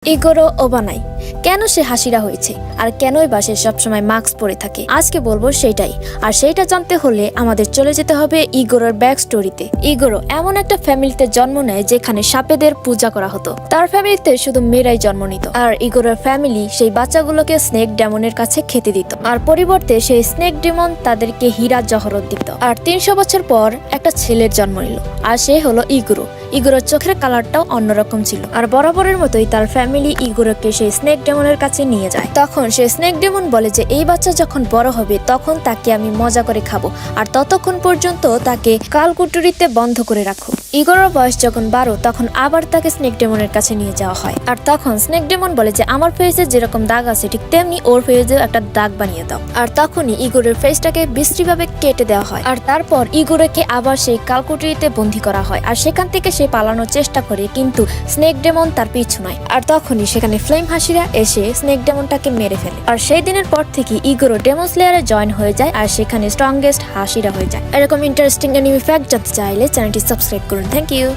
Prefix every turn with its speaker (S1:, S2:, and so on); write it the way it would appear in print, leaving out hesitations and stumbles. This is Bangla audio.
S1: ইগোরো ওবানাই কেন সে হাসিরা হয়েছে আর কেনই বা সে সবসময় মাস্ক পরে থাকে আজকে বলবো সেটাই। আর সেইটা জানতে হলে আমাদের চলে যেতে হবে ইগোরোর ব্যাক স্টোরিতে। ইগোরো এমন একটা ফ্যামিলিতে জন্ম নেয় যেখানে সাপেদের পূজা করা হতো। তার ফ্যামিলিতে শুধু মেয়েরাই জন্ম নিত আর ইগোরোর ফ্যামিলি সেই বাচ্চাগুলোকে স্নেক ডেমনের কাছে খেতে দিত আর পরিবর্তে সেই স্নেক ডেমন তাদেরকে হীরা জহরত দিত। আর 300 বছর পর একটা ছেলের জন্ম নিল আর সে হলো ইগোরো। ইগোরোর চোখের কালারটাও অন্যরকম ছিল আর বরাবরের মতোই তার ফ্যামিলি ইগোরোকে সেই স্নেক ডেমনের কাছে নিয়ে যায়। তখন সে স্নেক ডেমন বলে যে এই বাচ্চা যখন বড় হবে তখন তাকে আমি মজা করে খাবো আর ততক্ষণ পর্যন্ত তাকে কালকুটুরিতে বন্ধ করে রাখো। ইগোরোর বয়স যখন 12 তখন আবার তাকে স্নেক ডেমনের কাছে নিয়ে যাওয়া হয় আর তখন স্নেক ডেমন বলে যে আমার ফেসে যেরকম দাগ আছে ঠিক তেমনি ওর ফেসেও একটা দাগ বানিয়ে দাও। আর তখনই ইগোরের ফেসটাকে বিশ্রীভাবে কেটে দেওয়া হয় আর তারপর ইগোরোকে আবার সেই কালকুটুরিতে বন্দী করা হয় আর সেখান থেকে সে পালানোর চেষ্টা করে কিন্তু স্নেক ডেমন তার পিছু নয়। আর তখনই সেখানে ফ্লেম হাসিরা এসে স্নেক ডেমনটাকে মেরে ফেলে আর সেই দিনের পর থেকে ইগোরো ডেমন স্লেয়ারে জয়েন হয়ে যায় আর সেখানে স্ট্রংগেস্ট হাসিরা হয়ে যায়। এরকম ইন্টারেস্টিং এনিমি ফ্যাক্ট জানতে চাইলে চ্যানেলটি সাবস্ক্রাইব করুন। Thank you.